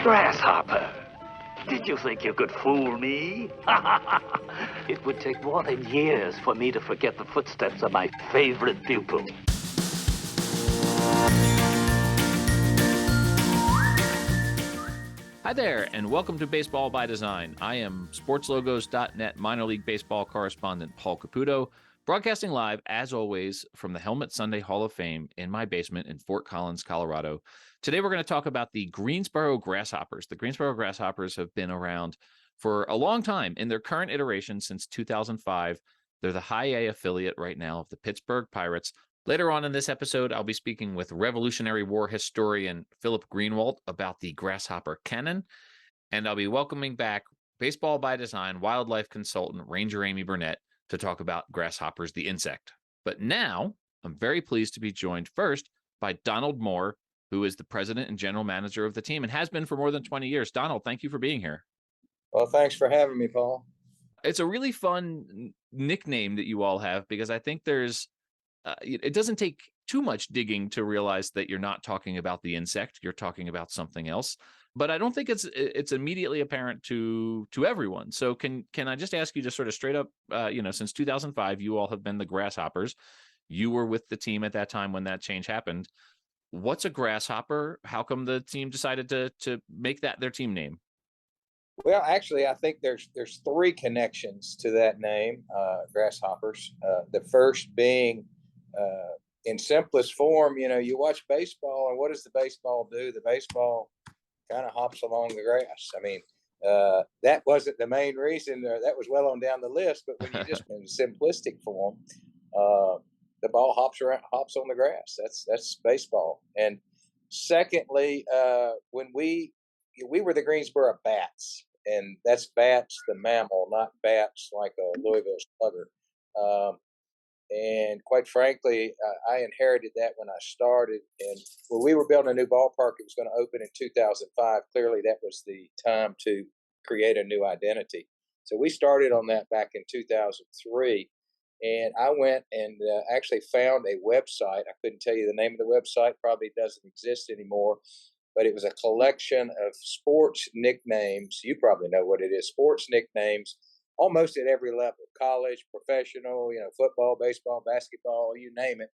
Grasshopper, did you think you could fool me? It would take more than years for me to forget the footsteps of my favorite pupil. Hi there, and welcome to Baseball by Design. I am SportsLogos.net minor league baseball correspondent Paul Caputo, broadcasting live, as always, from the Helmet Sunday Hall of Fame in my basement in Fort Collins, Colorado. Today, we're going to talk about the Greensboro Grasshoppers. The Greensboro Grasshoppers have been around for a long time in their current iteration since 2005. They're the High A affiliate right now of the Pittsburgh Pirates. Later on in this episode, I'll be speaking with Revolutionary War historian Phillip Greenwalt about the Grasshopper Cannon, and I'll be welcoming back Baseball by Design wildlife consultant Ranger Amy Burnett to talk about grasshoppers, the insect. But now, I'm very pleased to be joined first by Donald Moore, who is the president and general manager of the team and has been for more than 20 years. Donald, thank you for being here. Well, thanks for having me, Paul. It's a really fun nickname that you all have because I think there's it doesn't take too much digging to realize that you're not talking about the insect, you're talking about something else. But I don't think it's immediately apparent to everyone. So can I just ask you just sort of straight up, since 2005, you all have been the Grasshoppers. You were with the team at that time when that change happened. What's a grasshopper? How come the team decided to make that their team name? Well, actually, I think there's three connections to that name, Grasshoppers. The first being, in simplest form, you watch baseball, and what does the baseball do? The baseball kind of hops along the grass. I mean, that wasn't the main reason. That was well on down the list. But when you just in simplistic form, the ball hops on the grass. That's baseball. And secondly, when we were the Greensboro Bats, and that's bats, the mammal, not bats like a Louisville Slugger. And quite frankly, I inherited that when I started. And when we were building a new ballpark, it was going to open in 2005. Clearly, that was the time to create a new identity. So we started on that back in 2003. And I went and actually found a website. I couldn't tell you the name of the website, probably doesn't exist anymore. But it was a collection of sports nicknames. You probably know what it is, sports nicknames, almost at every level, college, professional, football, baseball, basketball, you name it,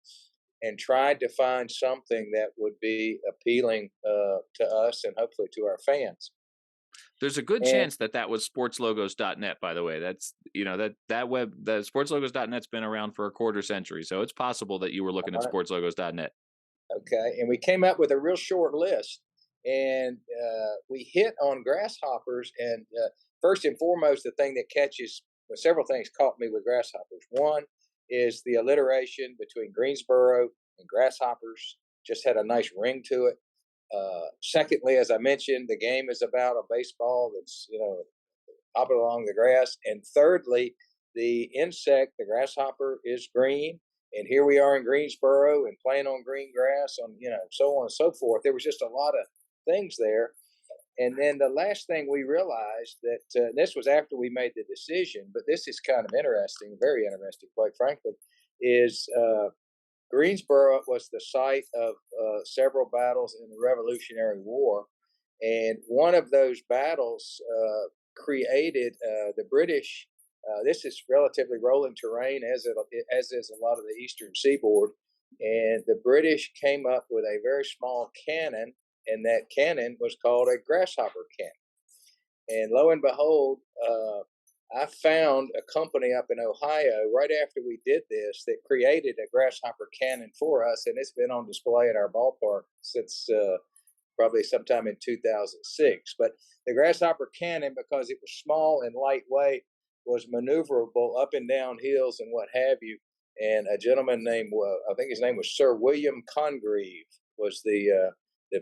and tried to find something that would be appealing to us and hopefully to our fans. There's a good chance that was sportslogos.net, by the way. That's, that web, the sportslogos.net's been around for a quarter century. So it's possible that you were looking at sportslogos.net. Okay. And we came up with a real short list, and we hit on grasshoppers. And first and foremost, the thing that several things caught me with grasshoppers. One is the alliteration between Greensboro and grasshoppers, just had a nice ring to it. Secondly, as I mentioned, the game is about a baseball that's, hopping along the grass. And thirdly, the insect, the grasshopper, is green. And here we are in Greensboro and playing on green grass, on, so on and so forth. There was just a lot of things there. And then the last thing we realized that this was after we made the decision, but this is kind of interesting, very interesting, quite frankly, is Greensboro was the site of several battles in the Revolutionary War. And one of those battles created the British. This is relatively rolling terrain, as is a lot of the eastern seaboard. And the British came up with a very small cannon, and that cannon was called a grasshopper cannon. And lo and behold, I found a company up in Ohio right after we did this that created a grasshopper cannon for us, and it's been on display at our ballpark since probably sometime in 2006. But the grasshopper cannon, because it was small and lightweight, was maneuverable up and down hills and what have you. And a gentleman named, I think his name was Sir William Congreve, was the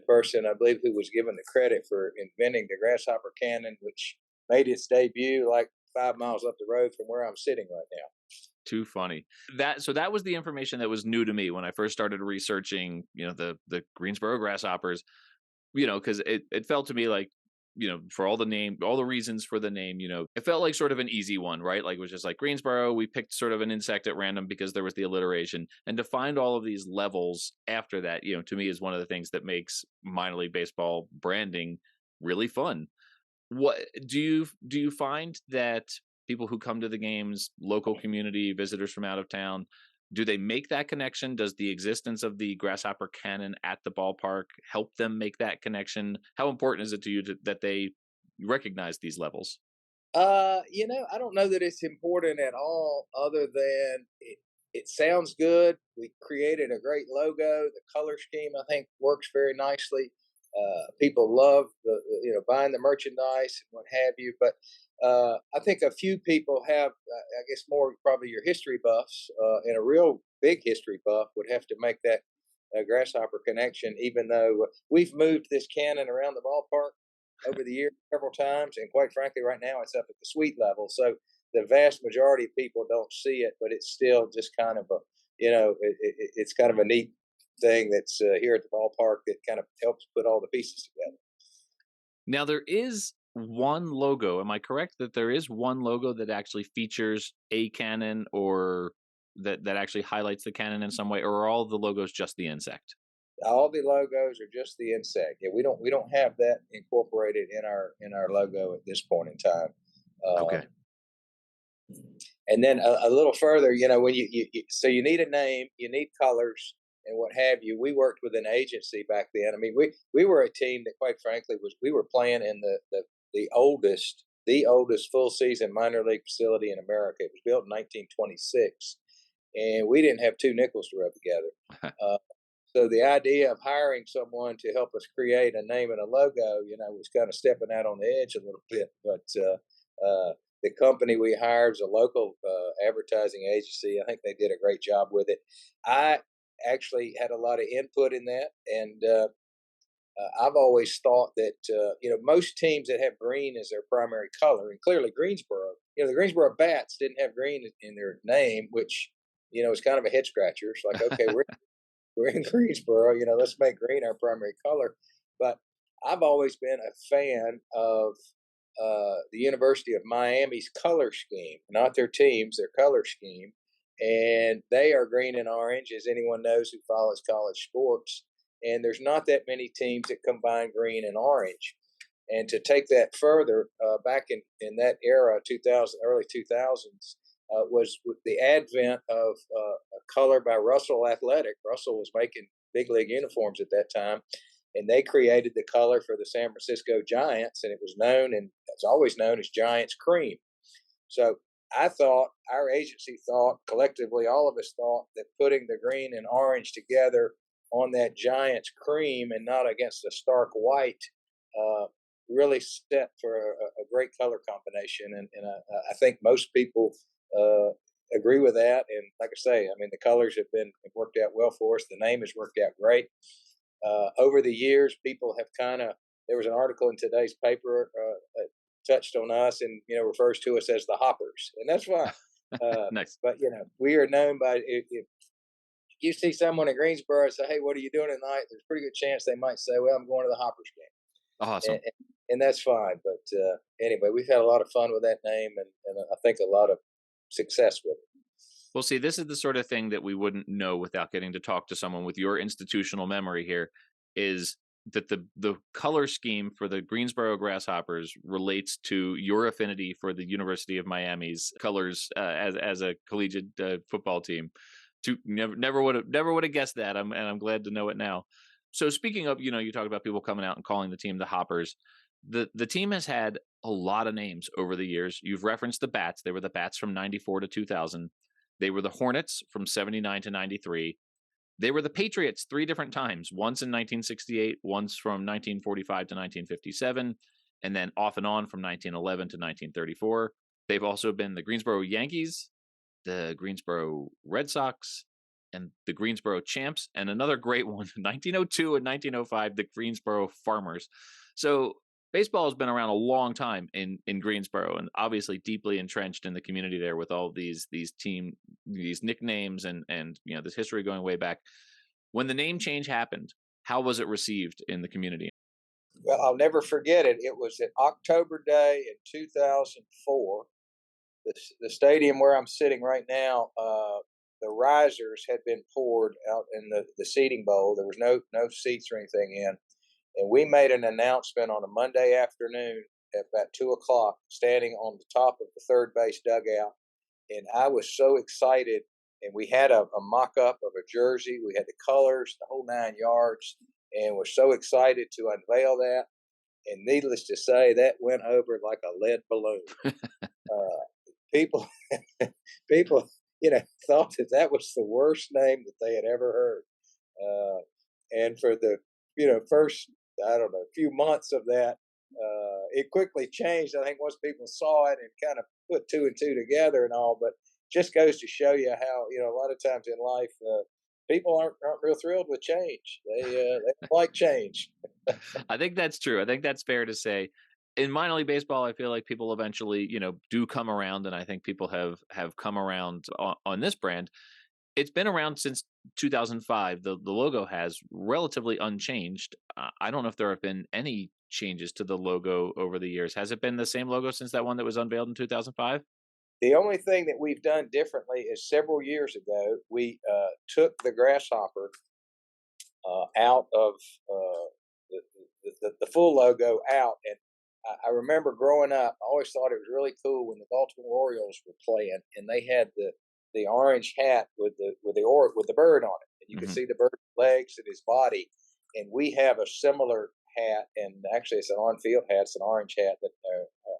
person, I believe, who was given the credit for inventing the grasshopper cannon, which made its debut like 5 miles up the road from where I'm sitting right now. Too funny. So that was the information that was new to me when I first started researching, the Greensboro Grasshoppers, because it felt to me like, for all the reasons for the name, it felt like sort of an easy one, right? Like it was just like Greensboro. We picked sort of an insect at random because there was the alliteration, and to find all of these levels after that, to me is one of the things that makes minor league baseball branding really fun. What do you find that people who come to the games, local community, visitors from out of town, do they make that connection? Does the existence of the Grasshopper cannon at the ballpark help them make that connection? How important is it to you that they recognize these levels? I don't know that it's important at all, other than it sounds good. We created a great logo. The color scheme, I think, works very nicely. People love buying the merchandise and what have you. But I think a few people have, I guess, more probably your history buffs, and a real big history buff would have to make that grasshopper connection. Even though we've moved this cannon around the ballpark over the years several times, and quite frankly, right now it's up at the suite level. So the vast majority of people don't see it, but it's still just kind of a, it's kind of a neat thing that's here at the ballpark that kind of helps put all the pieces together. Now there is one logo. Am I correct that there is one logo that actually features a cannon, or that actually highlights the cannon in some way, or are all the logos just the insect? All the logos are just the insect. Yeah, we don't have that incorporated in our logo at this point in time. Okay. And then a little further, when so you need a name, you need colors and what have you. We worked with an agency back then. I mean, we were a team that, quite frankly, we were playing in the oldest full season minor league facility in America. It was built in 1926, and we didn't have two nickels to rub together. So the idea of hiring someone to help us create a name and a logo, was kind of stepping out on the edge a little bit. But the company we hired is a local advertising agency. I think they did a great job with it. I actually had a lot of input in that, and I've always thought that most teams that have green as their primary color, and clearly Greensboro, the Greensboro Bats didn't have green in their name, which is kind of a head scratcher. It's like, okay, we're in Greensboro, let's make green our primary color. But I've always been a fan of the University of Miami's color scheme, not their teams, their color scheme. And they are green and orange, as anyone knows who follows college sports. And there's not that many teams that combine green and orange. And to take that further, back in that era, 2000, early 2000s, was with the advent of a color by Russell Athletic. Russell was making big league uniforms at that time, and they created the color for the San Francisco Giants, and it was known, and it's always known as Giants Cream. So I thought, our agency thought, collectively, all of us thought that putting the green and orange together on that Giants Cream and not against a stark white really set for a great color combination. And I think most people agree with that. And like I say, I mean, the colors have worked out well for us. The name has worked out great. Over the years, people have there was an article in today's paper touched on us and, refers to us as the Hoppers, and that's fine. Nice. But, we are known by, if you see someone in Greensboro and say, hey, what are you doing tonight? There's a pretty good chance they might say, well, I'm going to the Hoppers game. Awesome. And that's fine. But anyway, we've had a lot of fun with that name, and I think a lot of success with it. Well, see, this is the sort of thing that we wouldn't know without getting to talk to someone with your institutional memory here, is that the color scheme for the Greensboro Grasshoppers relates to your affinity for the University of Miami's colors as a collegiate football team. Never would have guessed that. I'm glad to know it now. So speaking of, you talk about people coming out and calling the team the Hoppers. The team has had a lot of names over the years. You've referenced the Bats. They were the Bats from 94 to 2000. They were the Hornets from 79 to 93. They were the Patriots 3 different times, once in 1968, once from 1945 to 1957, and then off and on from 1911 to 1934. They've also been the Greensboro Yankees, the Greensboro Red Sox, and the Greensboro Champs, and another great one, 1902 and 1905, the Greensboro Farmers. So baseball has been around a long time in Greensboro, and obviously deeply entrenched in the community there with all these nicknames and this history going way back. When the name change happened, how was it received in the community? Well, I'll never forget it. It was an October day in 2004. The stadium where I'm sitting right now, the risers had been poured out in the seating bowl. There was no seats or anything in. And we made an announcement on a Monday afternoon at about 2 o'clock, standing on the top of the third base dugout. And I was so excited. And we had a mock up of a jersey. We had the colors, the whole 9 yards. And we're so excited to unveil that. And needless to say, that went over like a lead balloon. People, people, thought that was the worst name that they had ever heard. And for the, first, I don't know, few months of that, it quickly changed. I think once people saw it and kind of put two and two together and all, but just goes to show you how, a lot of times in life, people aren't real thrilled with change. They like change. I think that's true. I think that's fair to say. In minor league baseball, I feel like people eventually, do come around, and I think people have come around on this brand. It's been around since 2005. The logo has relatively unchanged. I don't know if there have been any changes to the logo over the years. Has it been the same logo since that one that was unveiled in 2005? The only thing that we've done differently is several years ago, we took the grasshopper out of the full logo out. And I remember growing up, I always thought it was really cool when the Baltimore Orioles were playing, and they had the orange hat with the bird on it, and you could see the bird's legs and his body. And we have a similar hat, and actually it's an on-field hat. It's an orange hat that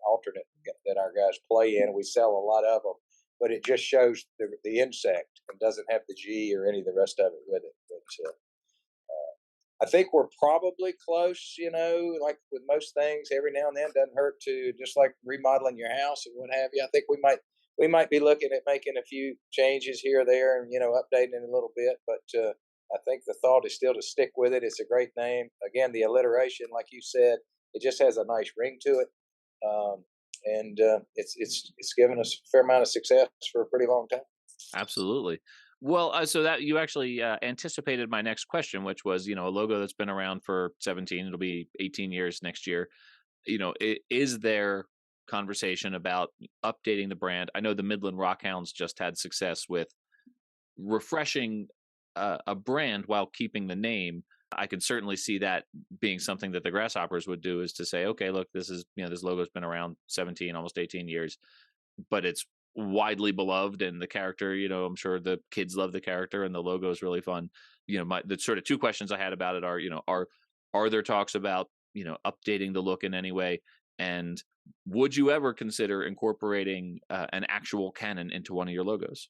alternate that our guys play in. We sell a lot of them, but it just shows the insect and doesn't have the G or any of the rest of it with it. But I think we're probably close, like with most things, every now and then doesn't hurt to, just like remodeling your house and what have you. I think we might be looking at making a few changes here or there and, updating it a little bit. But I think the thought is still to stick with it. It's a great name. Again, the alliteration, like you said, it just has a nice ring to it. And it's given us a fair amount of success for a pretty long time. Absolutely. Well, so that you actually anticipated my next question, which was, a logo that's been around for 17, it'll be 18 years next year. Is there conversation about updating the brand? I know the Midland Rockhounds just had success with refreshing a brand while keeping the name. I could certainly see that being something that the Grasshoppers would do, is to say, okay, look, this is, this logo's been around 17, almost 18 years, but it's widely beloved, and the character, I'm sure the kids love the character, and the logo is really fun. The sort of two questions I had about it are, are there talks about, updating the look in any way? And would you ever consider incorporating an actual cannon into one of your logos?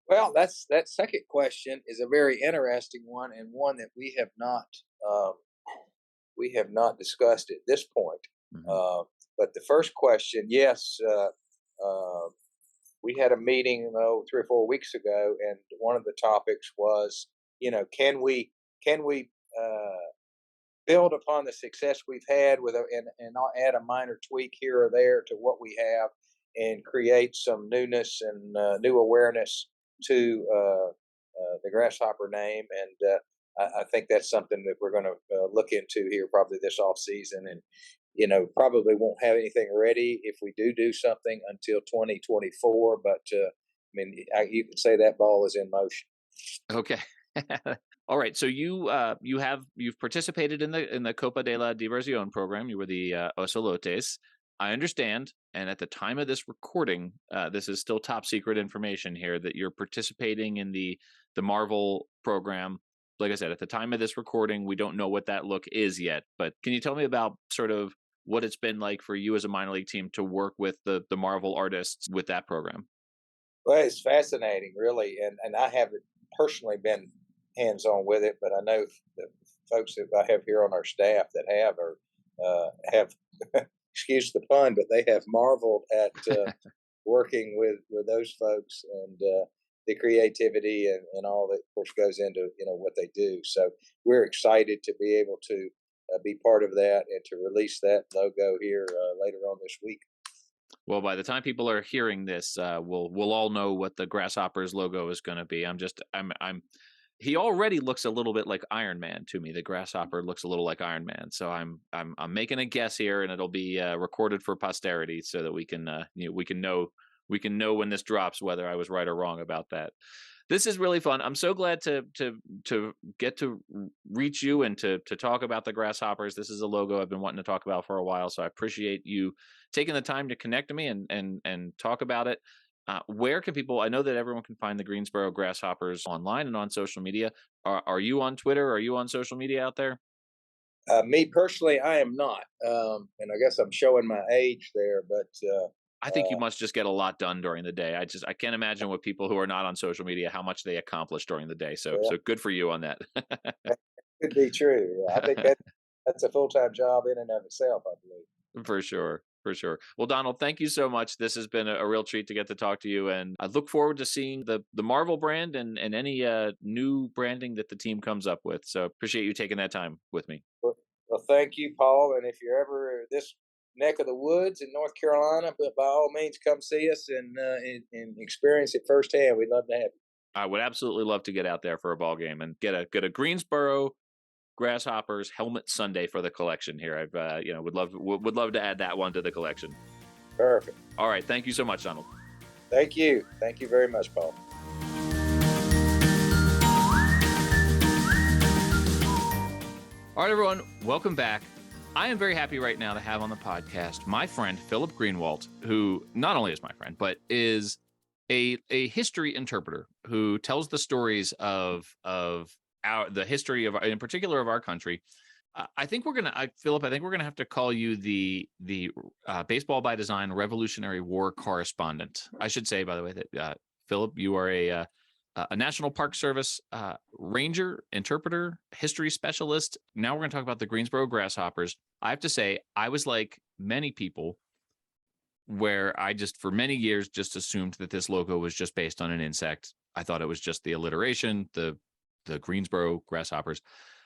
Well, that second question is a very interesting one, and one that we have not discussed at this point. Mm-hmm. But the first question, yes, we had a meeting 3 or 4 weeks ago, and one of the topics was, can we build upon the success we've had and add a minor tweak here or there to what we have, and create some newness and new awareness to the Grasshopper name. And I think that's something that we're going to look into here probably this off season, and probably won't have anything ready if we do something until 2024. But you can say that ball is in motion. Okay. All right. So you've participated in the Copa de la Diversión program. You were the Ocelotes. I understand, and at the time of this recording, this is still top secret information here, that you're participating in the Marvel program. Like I said, at the time of this recording, we don't know what that look is yet. But can you tell me about sort of what it's been like for you as a minor league team to work with the Marvel artists with that program? Well, it's fascinating, really, and I haven't personally been hands-on with it, but I know the folks that I have here on our staff that have excuse the pun, but they have marveled at working with those folks, and the creativity and all that, of course, goes into what they do. So we're excited to be able to be part of that and to release that logo here later on this week. Well, by the time people are hearing this, we'll all know what the Grasshoppers logo is going to be. He already looks a little bit like Iron Man to me. The Grasshopper looks a little like Iron Man. So I'm making a guess here, and it'll be recorded for posterity so that we can know we can know when this drops whether I was right or wrong about that. This is really fun. I'm so glad to get to reach you and to talk about the Grasshoppers. This is a logo I've been wanting to talk about for a while, so I appreciate you taking the time to connect to me and talk about it. Where can people? I know that everyone can find the Greensboro Grasshoppers online and on social media. Are you on Twitter? Are you on social media out there? Me personally, I am not, and I guess I'm showing my age there, but I think you must just get a lot done during the day. I can't imagine with people who are not on social media how much they accomplish during the day. So yeah, so good for you on that. that could be true. Yeah, I think that's a full-time job in and of itself, I believe. For sure. For sure. Well, Donald, thank you so much. This has been a real treat to get to talk to you. And I look forward to seeing the Marvel brand and any new branding that the team comes up with. So appreciate you taking that time with me. Well, thank you, Paul. And if you're ever this neck of the woods in North Carolina, but by all means, come see us and experience it firsthand. We'd love to have you. I would absolutely love to get out there for a ball game and get a Greensboro Grasshoppers helmet Sunday for the collection here. I've would love to add that one to the collection. Perfect. All right. Thank you so much, Donald. Thank you. Thank you very much, Paul. All right, everyone. Welcome back. I am very happy right now to have on the podcast my friend Phillip Greenwalt, who not only is my friend, but is a history interpreter who tells the stories of the history of, in particular, of our country. I think we're gonna, Phillip. I think we're gonna have to call you the Baseball by Design Revolutionary War correspondent. I should say, by the way, that Phillip, you are a National Park Service ranger, interpreter, history specialist. Now we're going to talk about the Greensboro Grasshoppers. I have to say, I was like many people, where I just, for many years, just assumed that this logo was just based on an insect. I thought it was just the alliteration, the Greensboro Grasshoppers.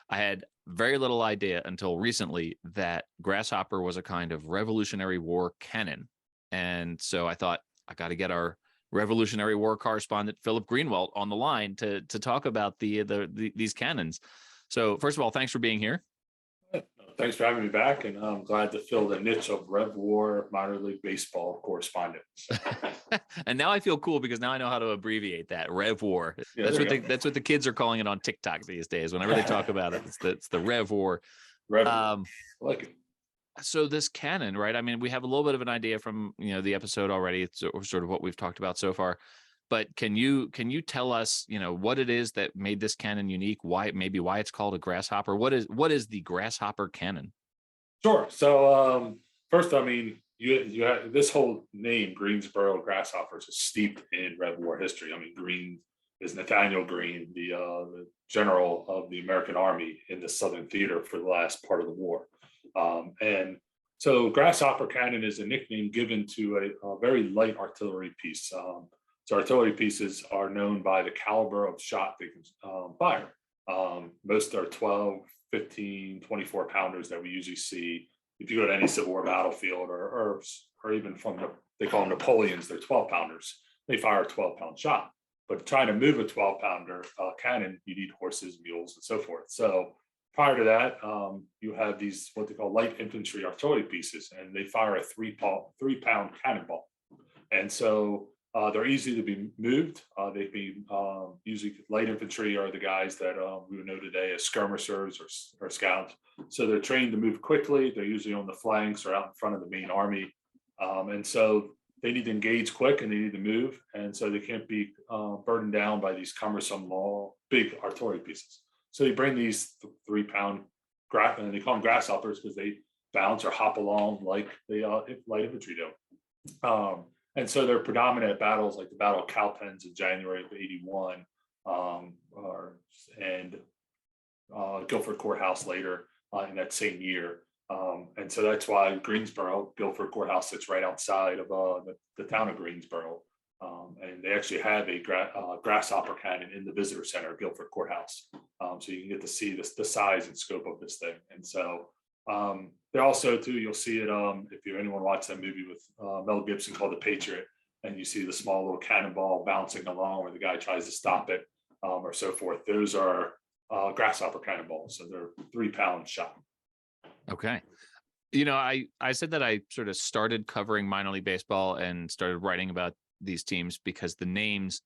I had very little idea until recently that grasshopper was a kind of Revolutionary War cannon. And so I thought, I got to get our Revolutionary War correspondent Phillip Greenwalt on the line to talk about these cannons. So first of all, thanks for being here. Thanks for having me back, and I'm glad to fill the niche of Rev War minor league baseball correspondent. And now I feel cool because now I know how to abbreviate that Rev War. Yeah, that's what the kids are calling it on TikTok these days. Whenever they talk about it, it's the Rev War. Rev War. I like it. So this cannon, right? I mean, we have a little bit of an idea from the episode already. It's sort of what we've talked about so far. But can you tell us, what it is that made this cannon unique? Why it's called a grasshopper? What is the grasshopper cannon? Sure. So first, I mean, you have this whole name, Greensboro Grasshoppers, is steeped in Rev War history. I mean, Green is Nathaniel Greene, the general of the American Army in the Southern Theater for the last part of the war. And so Grasshopper Cannon is a nickname given to a very light artillery piece. So artillery pieces are known by the caliber of shot they can fire. Most are 12, 15, 24 pounders that we usually see. If you go to any Civil War battlefield or even they call them Napoleons, they're 12 pounders. They fire a 12-pound shot. But trying to move a 12-pounder cannon, you need horses, mules, and so forth. So prior to that, you have these what they call light infantry artillery pieces, and they fire a 3-pound cannonball. And so they're easy to be moved. They'd be usually light infantry are the guys that we would know today as skirmishers or scouts. So they're trained to move quickly. They're usually on the flanks or out in front of the main army. And so they need to engage quick and they need to move. And so they can't be burdened down by these cumbersome, big artillery pieces. So they bring these 3-pound, and they call them grasshoppers because they bounce or hop along like the light infantry do. And so they're predominant at battles like the Battle of Cowpens in January of '81, and Guilford Courthouse later in that same year. And so that's why Guilford Courthouse sits right outside of the town of Greensboro. And they actually have a grasshopper cannon in the visitor center of Guilford Courthouse. So you can get to see the size and scope of this thing. And so they also, too, you'll see it if anyone watched that movie with Mel Gibson called The Patriot, and you see the small little cannonball bouncing along where the guy tries to stop it or so forth. Those are grasshopper cannonballs. So they're 3-pound shot. Okay. I said that I sort of started covering minor league baseball and started writing about these teams because the names,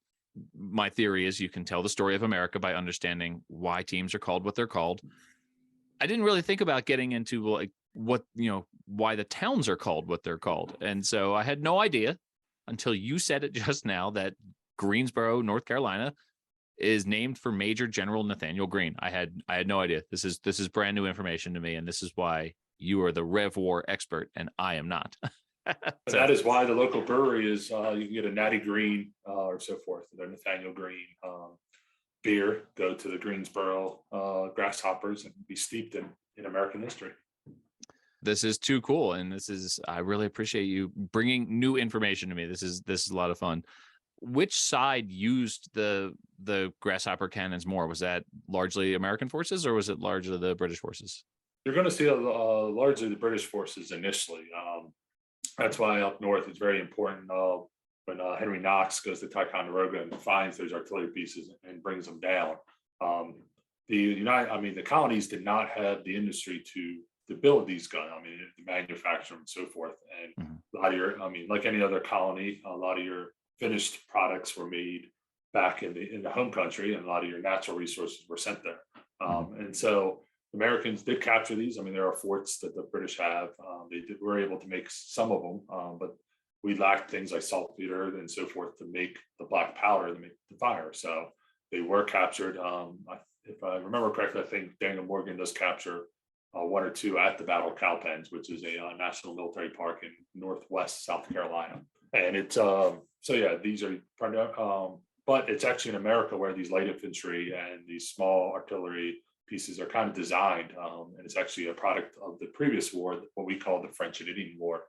my theory is you can tell the story of America by understanding why teams are called what they're called. I didn't really think about getting into like what, why the towns are called what they're called. And so I had no idea until you said it just now that Greensboro, North Carolina is named for Major General Nathaniel Greene. I had no idea. This is brand new information to me. And this is why you are the Rev War expert and I am not. So that is why the local brewery is, you can get a Natty Green or so forth, the Nathaniel Greene beer, go to the Greensboro Grasshoppers and be steeped in American history. This is too cool. And I really appreciate you bringing new information to me. This is a lot of fun. Which side used the grasshopper cannons more? Was that largely American forces or was it largely the British forces? You're going to see largely the British forces initially. That's why up north it's very important when Henry Knox goes to Ticonderoga and finds those artillery pieces and brings them down. The colonies did not have the industry to build these guns. The manufacture and so forth. And a lot of like any other colony, a lot of your finished products were made back in the home country, and a lot of your natural resources were sent there. And so Americans did capture these. There are forts that the British have. Were able to make some of them, but we lacked things like saltpeter and so forth to make the black powder to make the fire. So they were captured. If I remember correctly, I think Daniel Morgan does capture one or two at the Battle of Cowpens, which is a national military park in northwest South Carolina. And it's these are but it's actually in America where these light infantry and these small artillery pieces are kind of designed, and it's actually a product of the previous war, what we call the French and Indian War.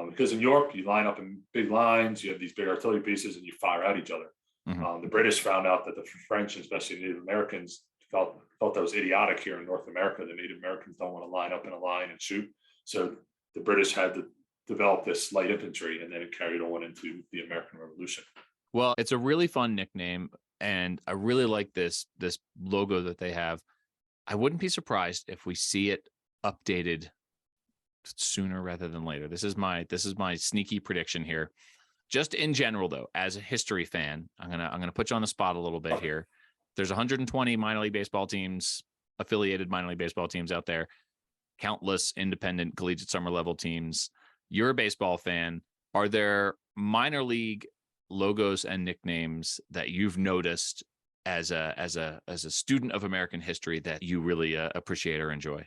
Because in Europe, you line up in big lines, you have these big artillery pieces, and you fire at each other. The British found out that the French, especially Native Americans, felt that was idiotic here in North America. The Native Americans don't want to line up in a line and shoot. So the British had to develop this light infantry, and then it carried on into the American Revolution. Well, it's a really fun nickname, and I really like this logo that they have. I wouldn't be surprised if we see it updated sooner rather than later. This is my sneaky prediction here. Just in general, though, as a history fan, I'm gonna put you on the spot a little bit here. There's 120 minor league baseball teams, affiliated minor league baseball teams out there, countless independent collegiate summer level teams. You're a baseball fan. Are there minor league logos and nicknames that you've noticed as a student of American history that you really appreciate or enjoy?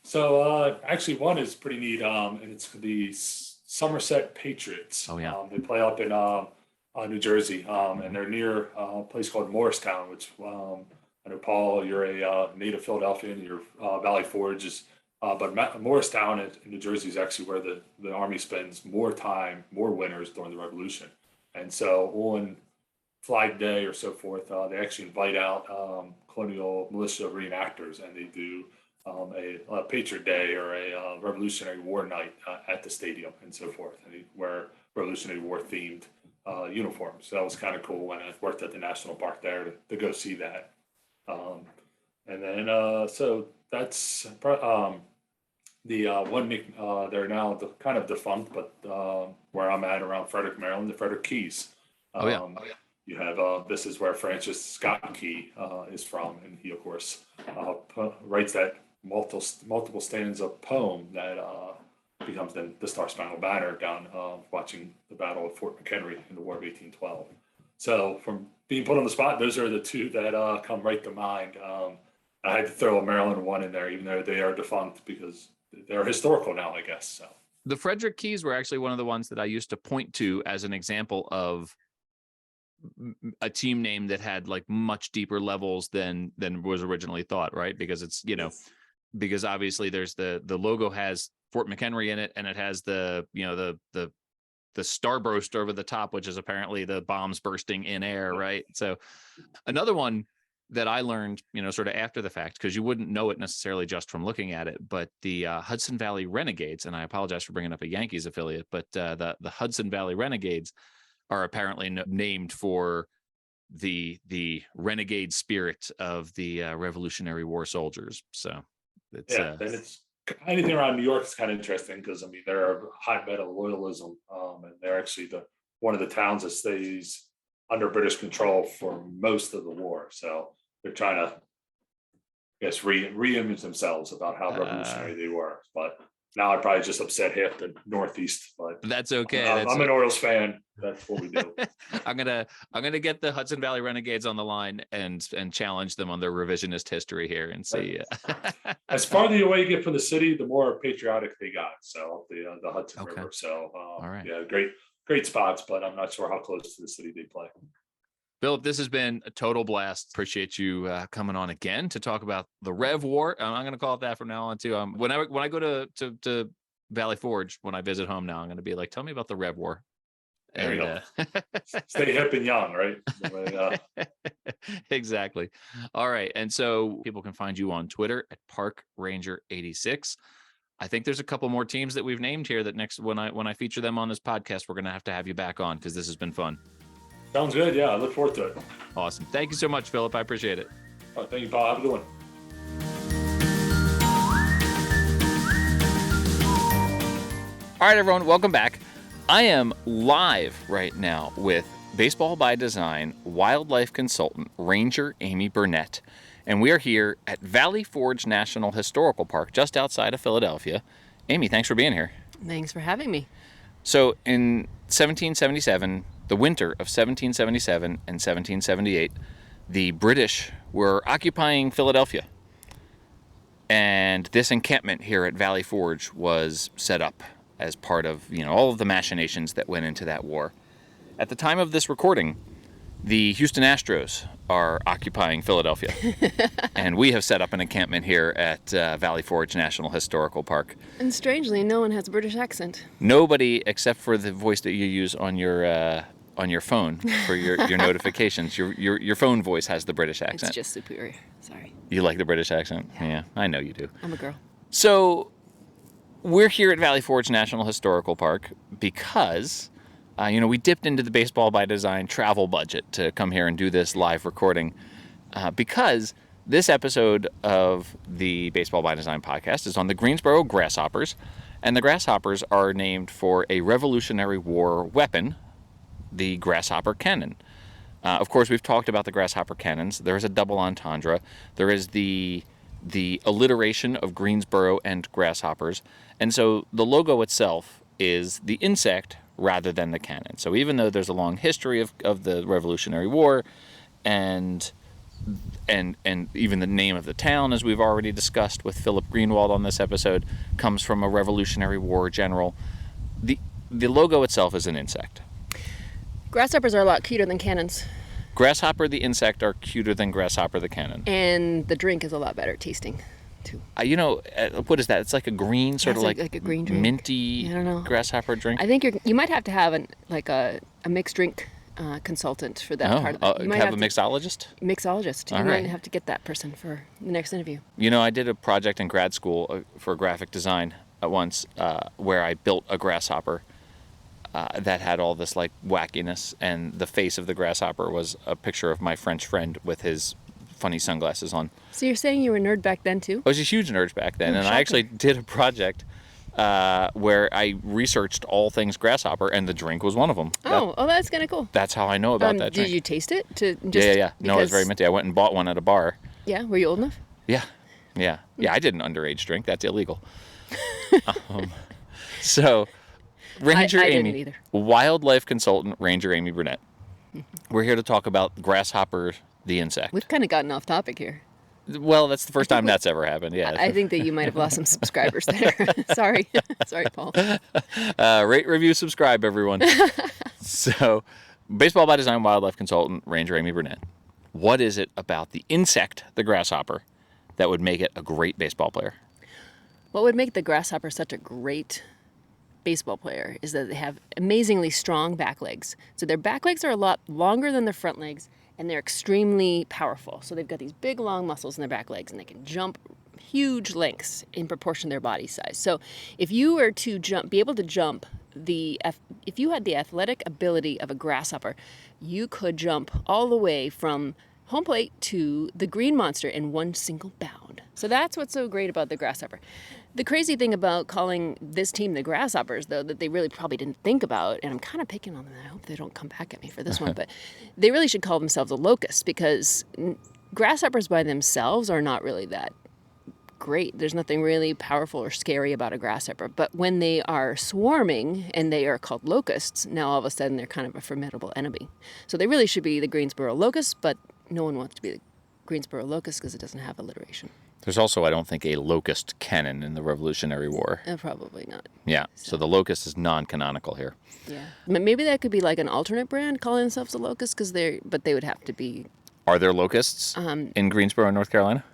So actually one is pretty neat, and it's the Somerset Patriots. Oh, yeah. They play up in New Jersey, and they're near a place called Morristown, which I know, Paul, you're a native Philadelphian, you're Valley Forge is, but Morristown in New Jersey is actually where the Army spends more winters during the Revolution. And so on Flag Day or so forth, they actually invite out colonial militia reenactors, and they do a Patriot Day or a Revolutionary War night at the stadium and so forth, and they wear Revolutionary War themed uniforms. So that was kind of cool when I worked at the National Park there to go see that. And then so that's the one they're now kind of defunct, but where I'm at around Frederick, Maryland, the Frederick Keys. You have this is where Francis Scott Key is from, and he of course writes that multiple stanza poem that becomes then the Star Spangled Banner down watching the Battle of Fort McHenry in the War of 1812. So from being put on the spot, those are the two that come right to mind. I had to throw a Maryland one in there, even though they are defunct, because they're historical now, I guess. So the Frederick Keys were actually one of the ones that I used to point to as an example of a team name that had like much deeper levels than was originally thought, right? Because it's, because obviously there's the logo has Fort McHenry in it, and it has the starburst over the top, which is apparently the bombs bursting in air, right? So another one that I learned, sort of after the fact, because you wouldn't know it necessarily just from looking at it, but the Hudson Valley Renegades, and I apologize for bringing up a Yankees affiliate, but the Hudson Valley Renegades are apparently named for the renegade spirit of the Revolutionary War soldiers. So it's and it's anything around New York is kind of interesting because they're a hotbed of loyalism, and they're actually the one of the towns that stays under British control for most of the war. So they're trying to, I guess, re-image themselves about how revolutionary they were. But now I probably just upset half the Northeast. But that's okay. I'm an Orioles fan. That's what we do. I'm gonna get the Hudson Valley Renegades on the line and challenge them on their revisionist history here and see. As farther away you get from the city, the more patriotic they got. So the Hudson River. So all right. Yeah, great spots, but I'm not sure how close to the city they play. Phillip, this has been a total blast. Appreciate you coming on again to talk about the Rev War. I'm going to call it that from now on too. When I go to Valley Forge, when I visit home now, I'm going to be like, tell me about the Rev War. There you go. Stay hip and young, right? Exactly. All right. And so people can find you on Twitter at Park Ranger 86. I think there's a couple more teams that we've named here that when I feature them on this podcast, we're going to have you back on because this has been fun. Sounds good. Yeah, I look forward to it. Awesome. Thank you so much, Phillip. I appreciate it. All right, thank you, Paul. Have a good one. All right, everyone. Welcome back. I am live right now with Baseball by Design wildlife consultant Ranger Amy Burnett. And we are here at Valley Forge National Historical Park, just outside of Philadelphia. Amy, thanks for being here. Thanks for having me. So in 1777, the winter of 1777 and 1778, the British were occupying Philadelphia. And this encampment here at Valley Forge was set up as part of, all of the machinations that went into that war. At the time of this recording, the Houston Astros are occupying Philadelphia. And we have set up an encampment here at Valley Forge National Historical Park. And strangely, no one has a British accent. Nobody, except for the voice that you use on your phone for your notifications. Your phone voice has the British accent. It's just superior. Sorry. You like the British accent? Yeah, I know you do. I'm a girl. So we're here at Valley Forge National Historical Park because we dipped into the Baseball by Design travel budget to come here and do this live recording because this episode of the Baseball by Design podcast is on the Greensboro Grasshoppers, and the Grasshoppers are named for a Revolutionary War weapon, the grasshopper cannon. Of course, we've talked about the grasshopper cannons. There is a double entendre. There is the alliteration of Greensboro and grasshoppers, and so the logo itself is the insect rather than the cannon. So even though there's a long history of the Revolutionary War and even the name of the town, as we've already discussed with Phillip Greenwalt on this episode, comes from a Revolutionary War general, the logo itself is an insect. Grasshoppers are a lot cuter than cannons. Grasshopper the insect are cuter than grasshopper the cannon. And the drink is a lot better tasting, too. What is that? It's like a green, sort of like a green drink. Minty I don't know. Grasshopper drink. I think you might have to have a mixed drink consultant for that part of it. You might have a mixologist? Mixologist. You All might right. have to get that person for the next interview. I did a project in grad school for graphic design at once where I built a grasshopper that had all this like wackiness, and the face of the grasshopper was a picture of my French friend with his funny sunglasses on. So you're saying you were a nerd back then too? I was a huge nerd back then, and shocking. I actually did a project where I researched all things grasshopper, and the drink was one of them. That's kind of cool. That's how I know about that drink. Did you taste it? Yeah. No, it was very minty. I went and bought one at a bar. Yeah, were you old enough? Yeah. I did an underage drink. That's illegal. So, Ranger I Amy, didn't either. wildlife consultant Ranger Amy Burnett. We're here to talk about grasshopper the insect. We've kind of gotten off topic here. Well, that's the first time that's ever happened. Yeah. I think that you might have lost some subscribers there. Sorry, Paul. Rate, review, subscribe, everyone. So, Baseball by Design wildlife consultant Ranger Amy Burnett. What is it about the insect, the grasshopper, that would make it a great baseball player? What would make the grasshopper such a great baseball player is that they have amazingly strong back legs. So their back legs are a lot longer than their front legs, and they're extremely powerful. So they've got these big, long muscles in their back legs, and they can jump huge lengths in proportion to their body size. So if you were to be able to jump, if you had the athletic ability of a grasshopper, you could jump all the way from home plate to the green monster in one single bound. So that's what's so great about the grasshopper. The crazy thing about calling this team the Grasshoppers, though, that they really probably didn't think about, and I'm kind of picking on them, I hope they don't come back at me for this one, but they really should call themselves a locust, because grasshoppers by themselves are not really that great. There's nothing really powerful or scary about a grasshopper. But when they are swarming and they are called locusts, now all of a sudden they're kind of a formidable enemy. So they really should be the Greensboro locusts, but no one wants to be the Greensboro locust because it doesn't have alliteration. There's also, I don't think, a locust cannon in the Revolutionary War. Probably not. Yeah, so the locust is non-canonical here. Yeah. Maybe that could be like an alternate brand calling themselves a locust, but they would have to be... Are there locusts in Greensboro, North Carolina?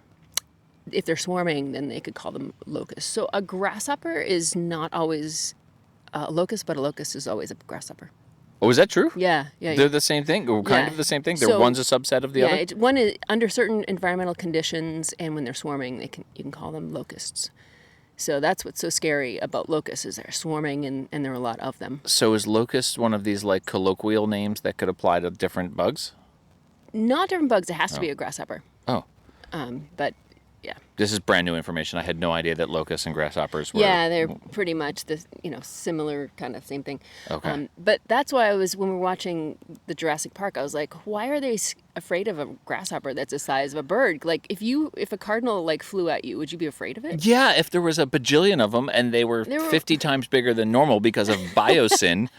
If they're swarming, then they could call them locusts. So a grasshopper is not always a locust, but a locust is always a grasshopper. Oh, is that true? Yeah. They're the same thing, or kind of the same thing? One's a subset of the other? Yeah, one is under certain environmental conditions, and when they're swarming, you can call them locusts. So that's what's so scary about locusts, is they're swarming, and there are a lot of them. So is locust one of these like colloquial names that could apply to different bugs? Not different bugs. It has to be a grasshopper. Oh. But yeah. This is brand new information. I had no idea that locusts and grasshoppers were... Yeah, they're pretty much the similar kind of same thing. Okay. But that's why when we were watching the Jurassic Park, I was like, why are they afraid of a grasshopper that's the size of a bird? Like, if a cardinal flew at you, would you be afraid of it? Yeah, if there was a bajillion of them and they were 50 times bigger than normal because of biosyn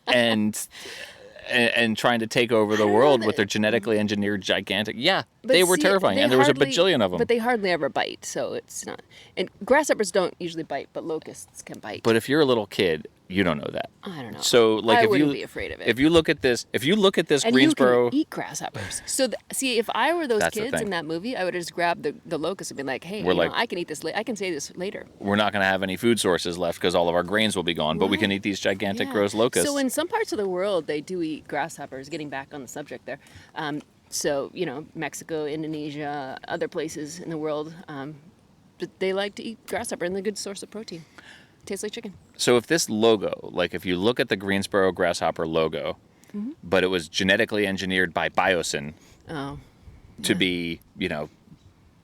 and trying to take over the world with their genetically engineered gigantic... Yeah, they were terrifying, and there was a bajillion of them. But they hardly ever bite, so it's not... And grasshoppers don't usually bite, but locusts can bite. But if you're a little kid, you don't know that. I don't know. So, I wouldn't be afraid of it. If you look at this and Greensboro... you can eat grasshoppers. So, see, if I were those That's the kids thing. in that movie, I would have just grabbed the locust and been like, hey, I can eat this. I can say this later. We're not going to have any food sources left because all of our grains will be gone, but we can eat these gigantic gross locusts. So in some parts of the world, they do eat grasshoppers, getting back on the subject there. So, Mexico, Indonesia, other places in the world, they like to eat grasshopper, and they're a good source of protein. Tastes like chicken. So if this logo, if you look at the Greensboro Grasshopper logo, but it was genetically engineered by biosyn to be,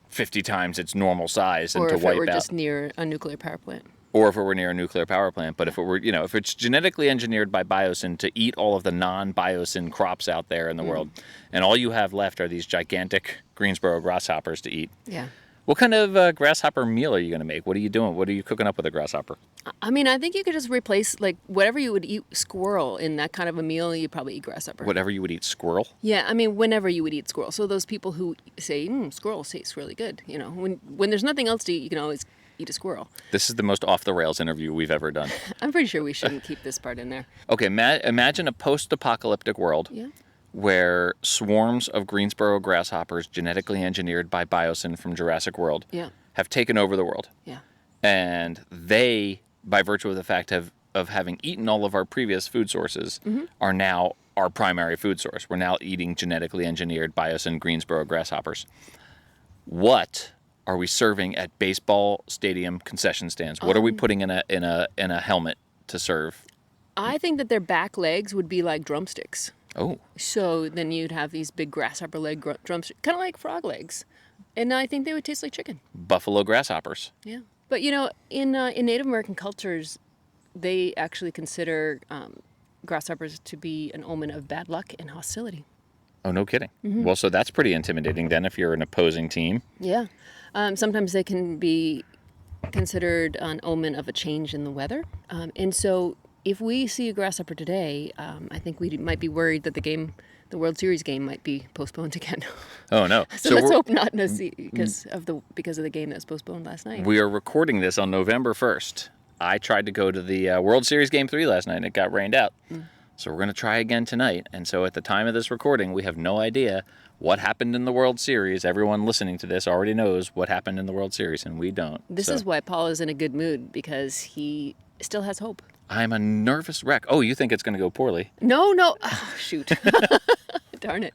50 times its normal size and to wipe out... Or if it were just near a nuclear power plant. Or if it were near a nuclear power plant. But if it were, if it's genetically engineered by biosyn to eat all of the non-biosyn crops out there in the world, and all you have left are these gigantic Greensboro grasshoppers to eat. Yeah. What kind of grasshopper meal are you going to make? What are you doing? What are you cooking up with a grasshopper? I mean, I think you could just replace, whatever you would eat squirrel in that kind of a meal, you'd probably eat grasshopper. Whatever you would eat squirrel? Yeah, I mean, whenever you would eat squirrel. So those people who say, squirrel tastes really good. When there's nothing else to eat, you can always eat a squirrel. This is the most off-the-rails interview we've ever done. I'm pretty sure we shouldn't keep this part in there. Okay, imagine a post-apocalyptic world. Yeah. Where swarms of Greensboro grasshoppers, genetically engineered by biosyn from Jurassic World, have taken over the world. Yeah. And they, by virtue of the fact of having eaten all of our previous food sources, are now our primary food source. We're now eating genetically engineered biosyn Greensboro grasshoppers. What are we serving at baseball stadium concession stands? What are we putting in a helmet to serve? I think that their back legs would be like drumsticks. Oh. So then you'd have these big grasshopper leg drumsticks, kind of like frog legs. And I think they would taste like chicken. Buffalo grasshoppers. Yeah. But, in Native American cultures, they actually consider grasshoppers to be an omen of bad luck and hostility. Oh, no kidding. Well, so that's pretty intimidating then if you're an opposing team. Yeah. Sometimes they can be considered an omen of a change in the weather. And so if we see a grasshopper today, I think we might be worried that the World Series game might be postponed again. Oh no! So let's hope not to see because of the game that was postponed last night. We are recording this on November 1st. I tried to go to the World Series Game 3 last night, and it got rained out. So we're going to try again tonight. And so at the time of this recording, we have no idea what happened in the World Series. Everyone listening to this already knows what happened in the World Series, and we don't. This is why Paul is in a good mood, because he still has hope. I'm a nervous wreck. Oh, you think it's going to go poorly? No. Oh, shoot. Darn it.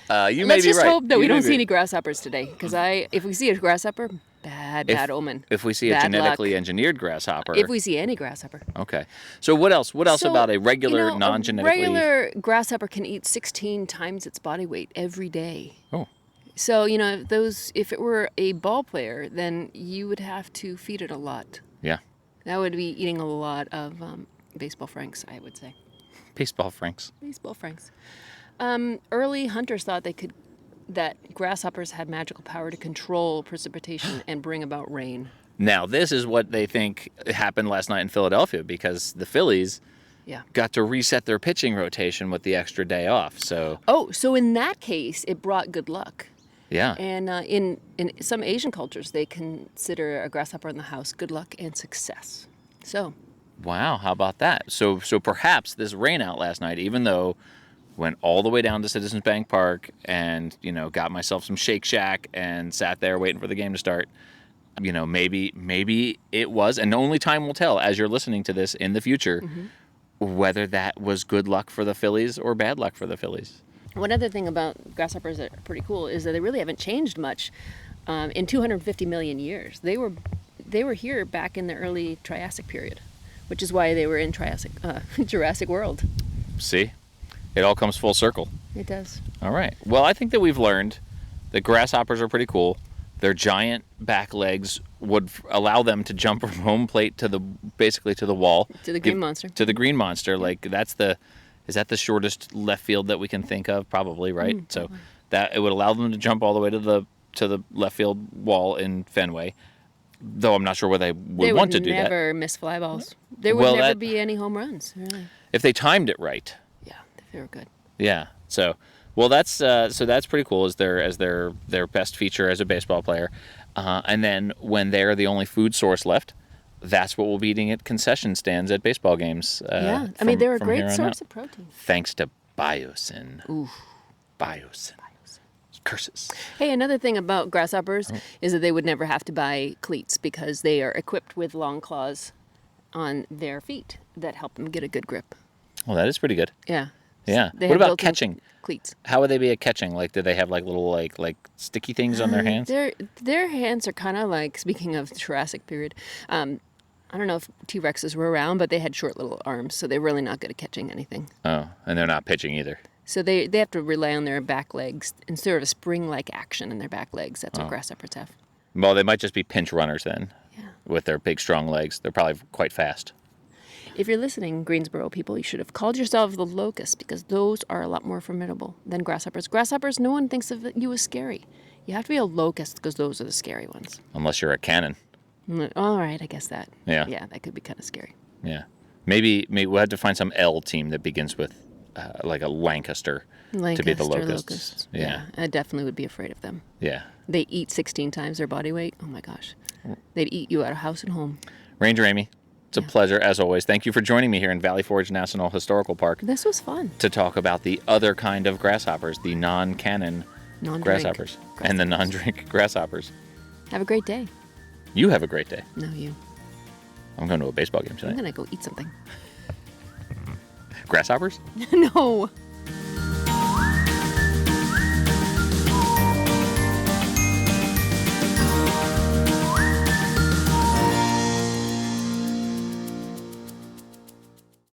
Let's just hope that we don't see any grasshoppers today, because if we see a grasshopper, bad omen. If we see a genetically engineered grasshopper. If we see any grasshopper. Okay. So what else? What else about a regular non-genetically... A regular grasshopper can eat 16 times its body weight every day. Oh. So, if it were a ball player, then you would have to feed it a lot. Yeah. That would be eating a lot of baseball franks, I would say. Baseball franks. Baseball franks. Early hunters thought that grasshoppers had magical power to control precipitation and bring about rain. Now, this is what they think happened last night in Philadelphia because the Phillies got to reset their pitching rotation with the extra day off. So in that case, it brought good luck. Yeah. And in some Asian cultures, they consider a grasshopper in the house good luck and success. So. Wow, how about that? So perhaps this rain out last night, even though went all the way down to Citizens Bank Park and, got myself some Shake Shack and sat there waiting for the game to start, maybe it was, and only time will tell as you're listening to this in the future, whether that was good luck for the Phillies or bad luck for the Phillies. One other thing about grasshoppers that are pretty cool is that they really haven't changed much in 250 million years. They were here back in the early Triassic period, which is why they were in Jurassic World. See? It all comes full circle. It does. All right. Well, I think that we've learned that grasshoppers are pretty cool. Their giant back legs would allow them to jump from home plate to the wall. To the green monster. To the green monster. Like is that the shortest left field that we can think of? Probably, right? So that it would allow them to jump all the way to the left field wall in Fenway. Though I'm not sure whether they would want to do that. They would never miss fly balls. There would never be any home runs, really. If they timed it right. Yeah, if they were good. Yeah. So, well, that's pretty cool as their best feature as a baseball player. And then when they're the only food source left, that's what we'll be eating at concession stands at baseball games. They're a great source of protein. Thanks to Biosyn. Ooh. Biosyn. Curses. Hey, another thing about grasshoppers is that they would never have to buy cleats because they are equipped with long claws on their feet that help them get a good grip. Well, that is pretty good. Yeah. Yeah. What about catching? Cleats. How would they be at catching? Like, do they have like little like sticky things on their hands? Their hands are kind of like, speaking of the Jurassic period, I don't know if T-Rexes were around, but they had short little arms, so they're really not good at catching anything. Oh, and they're not pitching either. So they have to rely on their back legs instead of a spring-like action in their back legs. That's what grasshoppers have. Well, they might just be pinch runners then. Yeah. With their big, strong legs. They're probably quite fast. If you're listening, Greensboro people, you should have called yourselves the locusts because those are a lot more formidable than grasshoppers. Grasshoppers, no one thinks of you as scary. You have to be a locust because those are the scary ones. Unless you're a cannon. All right, I guess that. Yeah. Yeah, that could be kind of scary. Yeah. Maybe we'll have to find some L team that begins with like a Lancaster to be the locusts. Yeah. I definitely would be afraid of them. Yeah. They eat 16 times their body weight. Oh my gosh. They'd eat you out of house and home. Ranger Amy, it's a pleasure as always. Thank you for joining me here in Valley Forge National Historical Park. This was fun. To talk about the other kind of grasshoppers, the non-cannon grasshoppers and the non-drink grasshoppers. Have a great day. You have a great day. No, you. I'm going to a baseball game tonight. I'm going to go eat something. Grasshoppers? No.